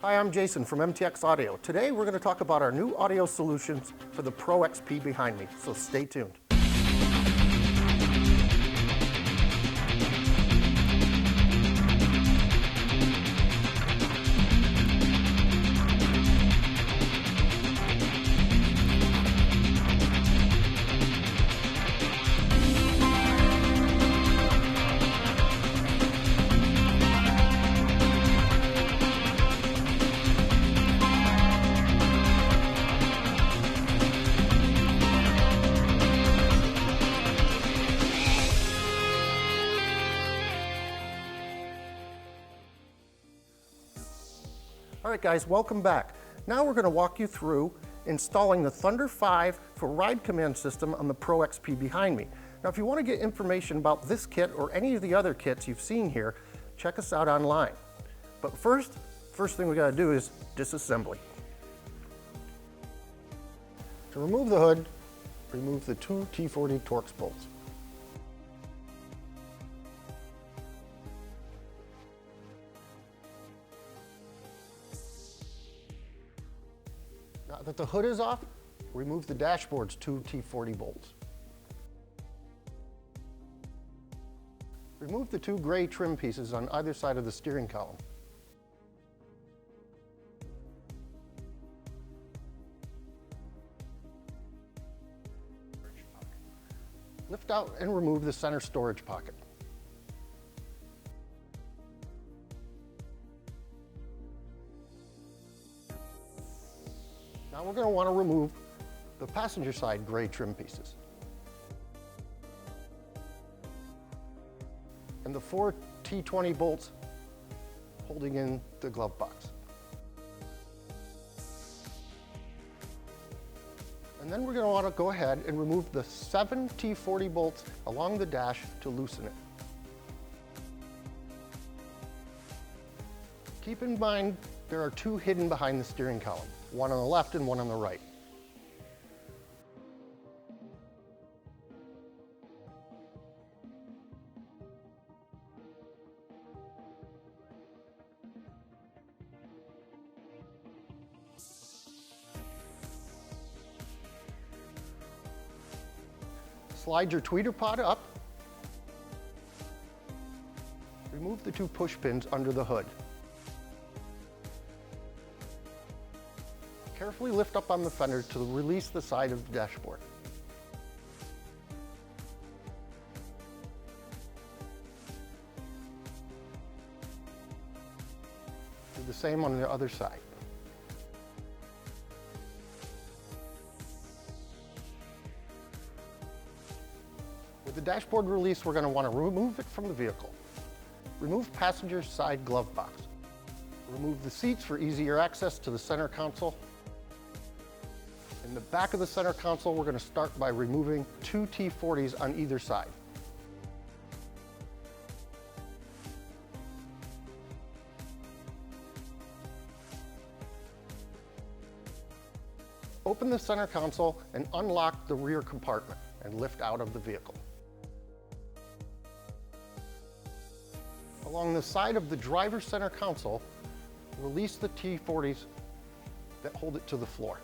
Hi, I'm Jason from MTX Audio. Today we're going to talk about our new audio solutions for the Pro XP behind me, so stay tuned. All right guys, welcome back. Now we're going to walk you through installing the THUNDER5 for ride command system on the Pro XP behind me. Now if you want to get information about this kit or any of the other kits you've seen here, check us out online. But first thing we got to do is disassembly. To remove the hood, remove the two T40 Torx bolts. Now that the hood is off, remove the dashboard's two T40 bolts. Remove the two gray trim pieces on either side of the steering column. Lift out and remove the center storage pocket. Now we're going to want to remove the passenger side gray trim pieces. And the four T20 bolts holding in the glove box. And then we're going to want to go ahead and remove the 7 T40 bolts along the dash to loosen it. Keep in mind there are two hidden behind the steering column, one on the left and one on the right. Slide your tweeter pod up. Remove the two push pins under the hood. Carefully lift up on the fender to release the side of the dashboard. Do the same on the other side. With the dashboard release, we're going to want to remove it from the vehicle. Remove passenger side glove box. Remove the seats for easier access to the center console. In the back of the center console, we're going to start by removing two T40s on either side. Open the center console and unlock the rear compartment and lift out of the vehicle. Along the side of the driver's center console, release the T40s that hold it to the floor.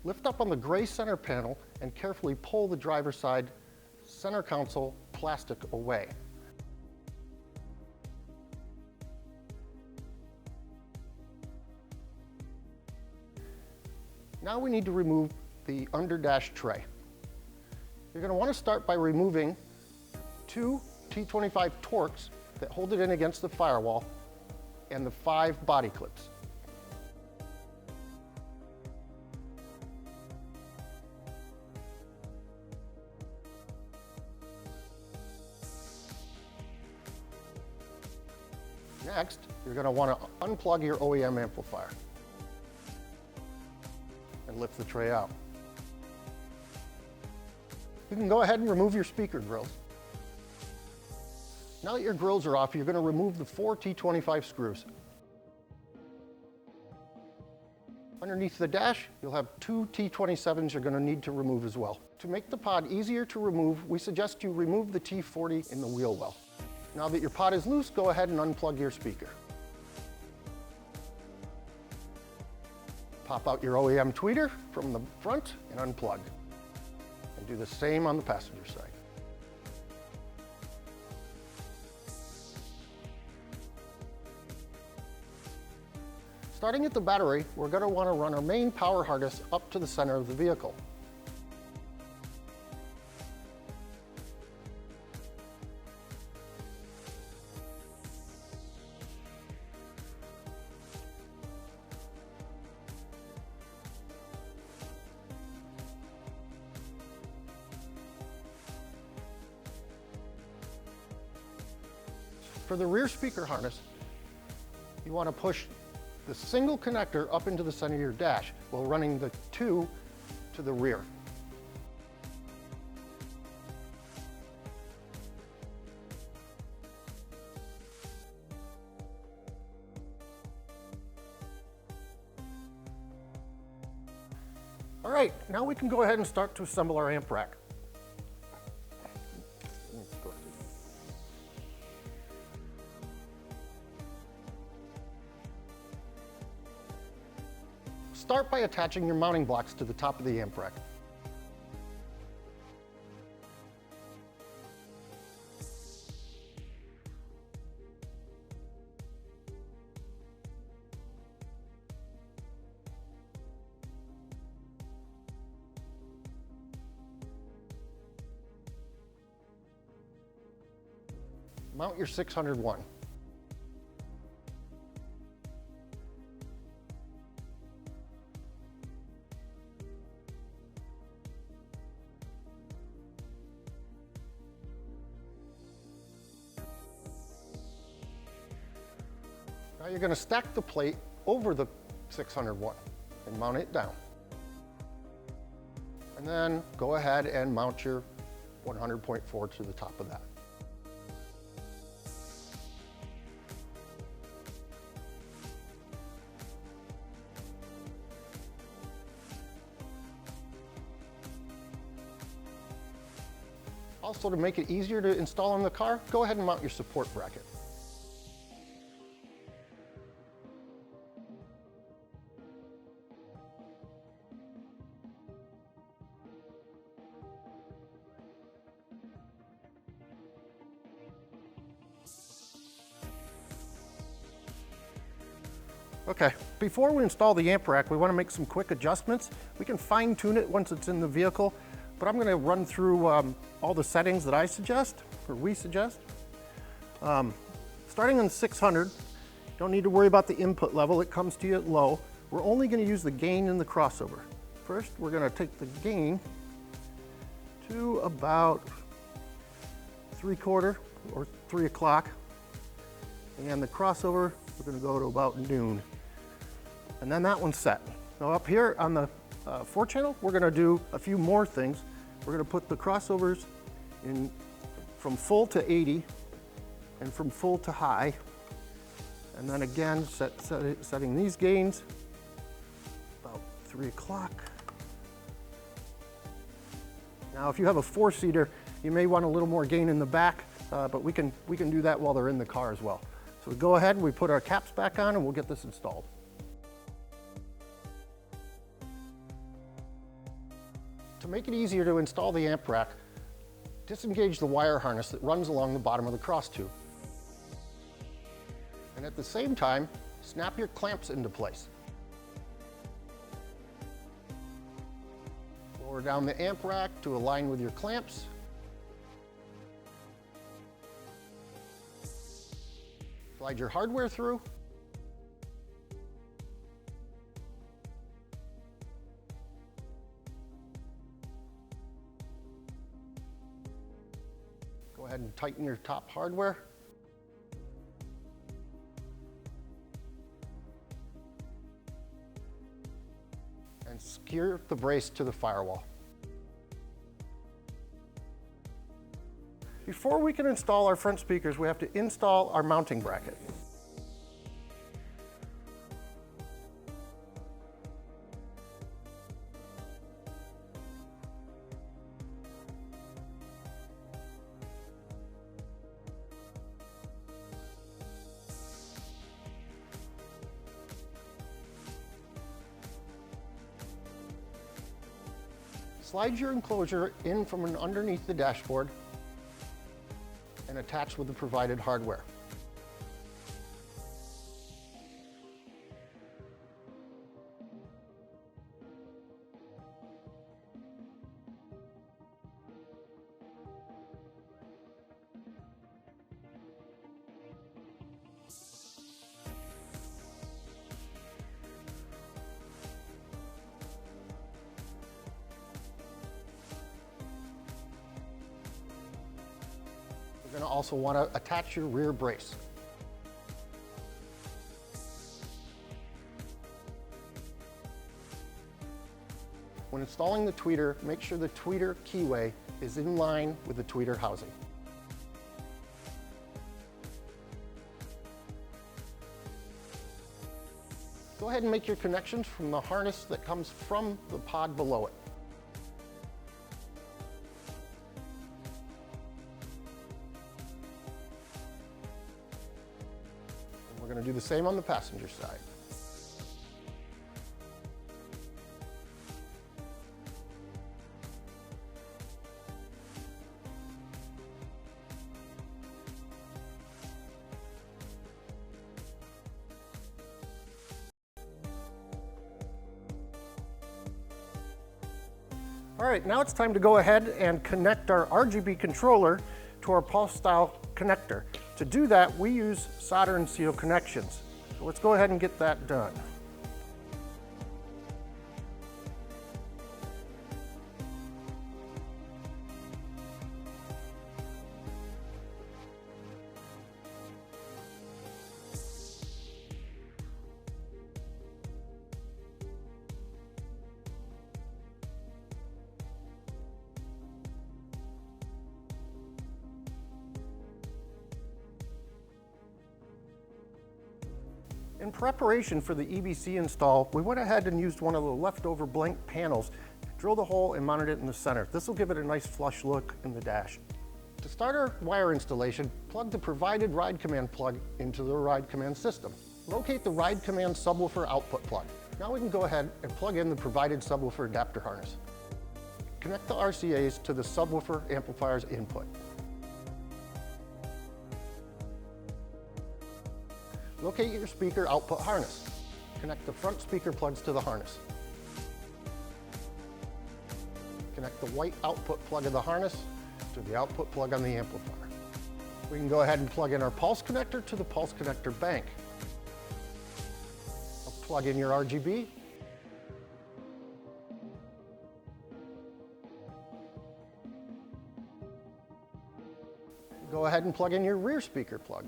Lift up on the gray center panel and carefully pull the driver's side center console plastic away. Now we need to remove the under dash tray. You're going to want to start by removing two T25 Torx that hold it in against the firewall and the 5 body clips. Next, you're going to want to unplug your OEM amplifier and lift the tray out. You can go ahead and remove your speaker grills. Now that your grills are off, you're going to remove the 4 T25 screws. Underneath the dash, you'll have 2 T27s you're going to need to remove as well. To make the pod easier to remove, we suggest you remove the T40 in the wheel well. Now that your pod is loose, go ahead and unplug your speaker. Pop out your OEM tweeter from the front and unplug. And do the same on the passenger side. Starting at the battery, we're going to want to run our main power harness up to the center of the vehicle. For the rear speaker harness, you want to push the single connector up into the center of your dash while running the 2 to the rear. All right, now we can go ahead and start to assemble our amp rack. Start by attaching your mounting blocks to the top of the amp rack. Mount your 601. Now you're going to stack the plate over the 601 and mount it down. And then go ahead and mount your 100.4 to the top of that. Also, to make it easier to install in the car, go ahead and mount your support bracket. Okay, before we install the amp rack, we want to make some quick adjustments. We can fine tune it once it's in the vehicle, but I'm going to run through all the settings that I suggest, or we suggest. Starting on 600, don't need to worry about the input level, it comes to you at low. We're only going to use the gain in the crossover. First, we're going to take the gain to about 3/4 or 3 o'clock, and the crossover, we're going to go to about noon. And then that one's set. Now up here on the 4-channel, we're going to do a few more things. We're going to put the crossovers in from full to 80 and from full to high. And then again, setting these gains about 3 o'clock. Now if you have a 4-seater, you may want a little more gain in the back, but we can do that while they're in the car as well. So we go ahead and we put our caps back on and we'll get this installed. To make it easier to install the amp rack, disengage the wire harness that runs along the bottom of the cross tube. And at the same time, snap your clamps into place. Lower down the amp rack to align with your clamps. Slide your hardware through. Go ahead and tighten your top hardware. And secure the brace to the firewall. Before we can install our front speakers, we have to install our mounting bracket. Slide your enclosure in from underneath the dashboard and attach with the provided hardware. You're going to also want to attach your rear brace. When installing the tweeter, make sure the tweeter keyway is in line with the tweeter housing. Go ahead and make your connections from the harness that comes from the pod below it. We're going to do the same on the passenger side. All right, now it's time to go ahead and connect our RGB controller to our pulse style connector. To do that, we use solder and seal connections. So let's go ahead and get that done. In preparation for the EBC install, we went ahead and used one of the leftover blank panels, drilled a hole and mounted it in the center. This will give it a nice flush look in the dash. To start our wire installation, plug the provided ride command plug into the ride command system. Locate the ride command subwoofer output plug. Now we can go ahead and plug in the provided subwoofer adapter harness. Connect the RCAs to the subwoofer amplifier's input. Locate your speaker output harness. Connect the front speaker plugs to the harness. Connect the white output plug of the harness to the output plug on the amplifier. We can go ahead and plug in our pulse connector to the pulse connector bank. Plug in your RGB. Go ahead and plug in your rear speaker plug.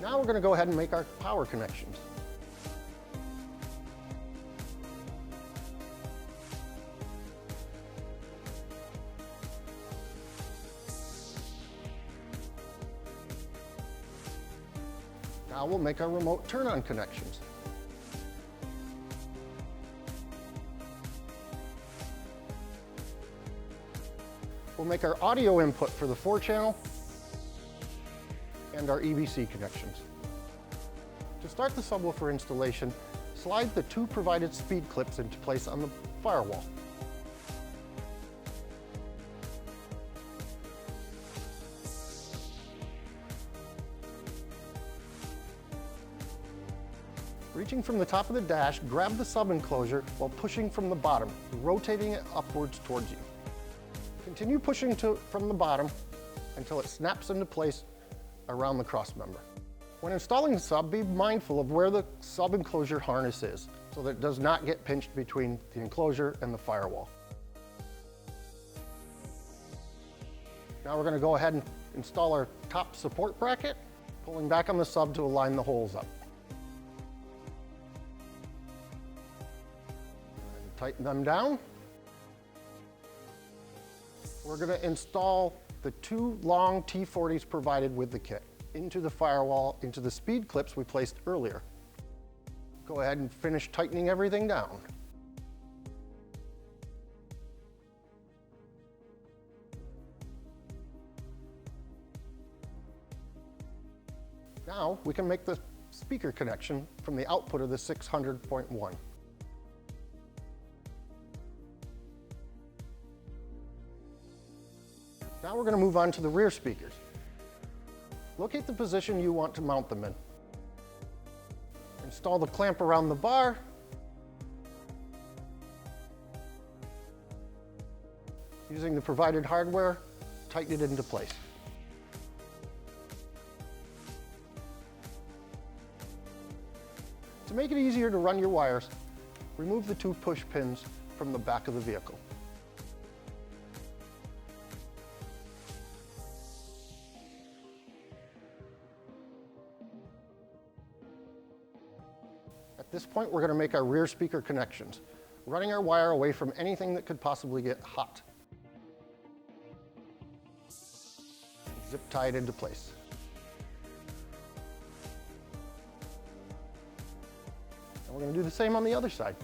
Now we're going to go ahead and make our power connections. Now we'll make our remote turn-on connections. We'll make our audio input for the 4-channel and our EBC connections. To start the subwoofer installation, slide the 2 provided speed clips into place on the firewall. Reaching from the top of the dash, grab the sub-enclosure while pushing from the bottom, rotating it upwards towards you. Continue pushing from the bottom until it snaps into place around the cross member. When installing the sub, be mindful of where the sub-enclosure harness is so that it does not get pinched between the enclosure and the firewall. Now we're going to go ahead and install our top support bracket, pulling back on the sub to align the holes up. Tighten them down. We're going to install the 2 long T40s provided with the kit into the firewall, into the speed clips we placed earlier. Go ahead and finish tightening everything down. Now we can make the speaker connection from the output of the 600.1. Now we're going to move on to the rear speakers. Locate the position you want to mount them in. Install the clamp around the bar. Using the provided hardware, tighten it into place. To make it easier to run your wires, remove the 2 push pins from the back of the vehicle. At this point, we're going to make our rear speaker connections, running our wire away from anything that could possibly get hot. Zip tie it into place. And we're going to do the same on the other side.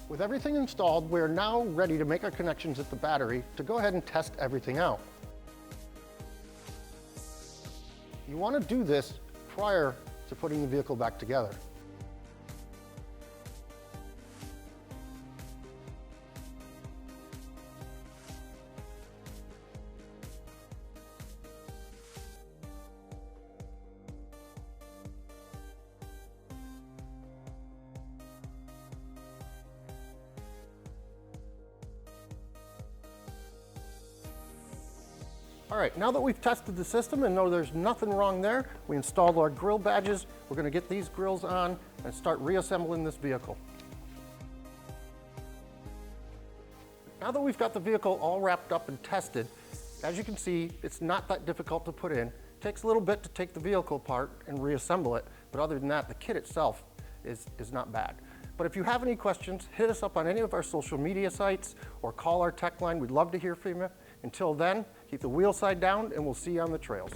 With everything installed, we are now ready to make our connections at the battery to go ahead and test everything out. You want to do this prior to putting the vehicle back together. All right, now that we've tested the system and know there's nothing wrong there, we installed our grill badges. We're going to get these grills on and start reassembling this vehicle. Now that we've got the vehicle all wrapped up and tested, as you can see, it's not that difficult to put in. It takes a little bit to take the vehicle apart and reassemble it, but other than that, the kit itself is not bad. But if you have any questions, hit us up on any of our social media sites or call our tech line. We'd love to hear from you. Until then, keep the wheel side down and we'll see you on the trails.